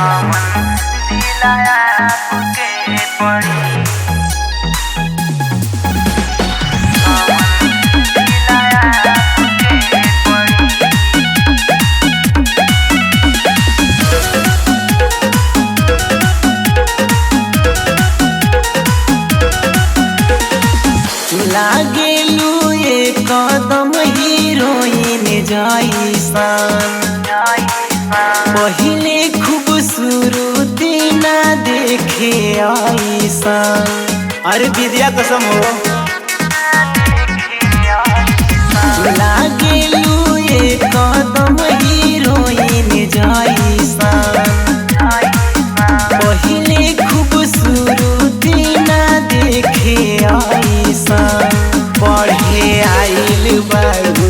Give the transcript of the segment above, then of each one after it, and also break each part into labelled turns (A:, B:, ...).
A: कवन जिला आपके पड़ी।
B: लागेलू ये कदम हीरोइन जैसन, पहिले खूबसूरती ना देखे ऐसन। अरे विद्या कसम हो। लागेलू ये कदम हीरोइन जैसन, पहिले खूबसूरती ना देखे ऐसन। पढ़े आइल बारू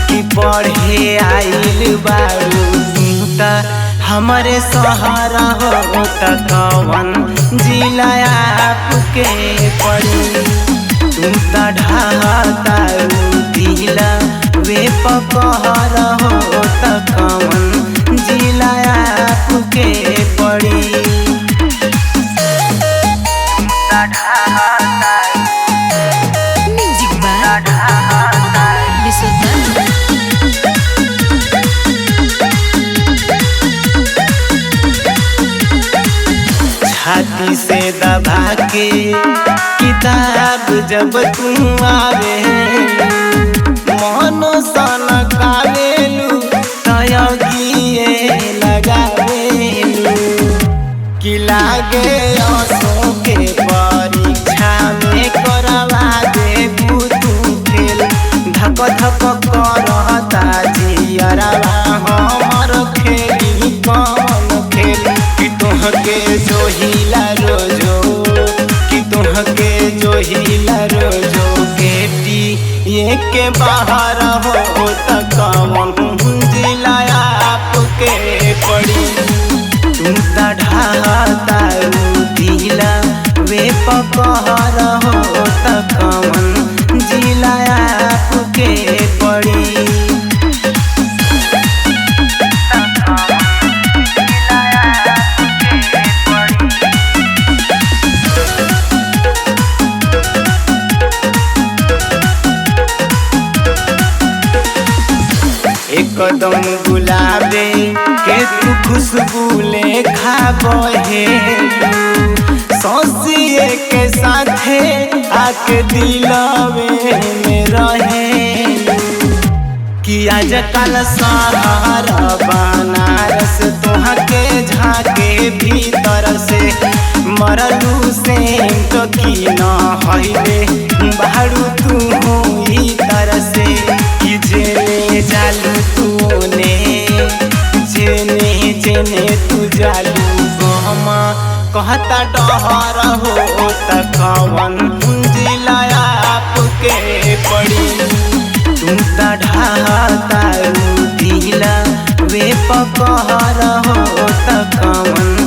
B: कि पढ़े आइल बारू त हमारे सहारा हो त कवन जिला आपके पड़ी। तुम त ढातारू दिला वे पकहर हो त कवन जिला आपके पड़ी। छाती से दबा के किताब जब तुम आवे, मनो सन कावेलू तयगिए लगावेलू। कि लागे असों के परीक्षा में करवा दे तू खेल। धक धक करता जियरवा हमर खेली कौन खेल। कि तुहके जो हिला रोजो, कि तुहके जो हिला रोजो बेटी ये के बाहर हो त कवन जिला आपके पड़ी। तुम त ढातारू दिला वे पकहर हो त कवन जिला आपके पड़ी। एकदम गुलाबे के तू खुशबू ले खाबहे, सौसिए के साथे आके दिलवे में रहे। कि आजकल सहारा बनारस तुहके झाके भीतर से मरलू से तो की न हईले बारू तू हुई तरह से। कि जेने जालू तूने जेने जेने तू जालू गमा कहता डहर हो त कवन जिला आपके पड़ी। तुम त ढातारू दिला वे पकहर हो त कवन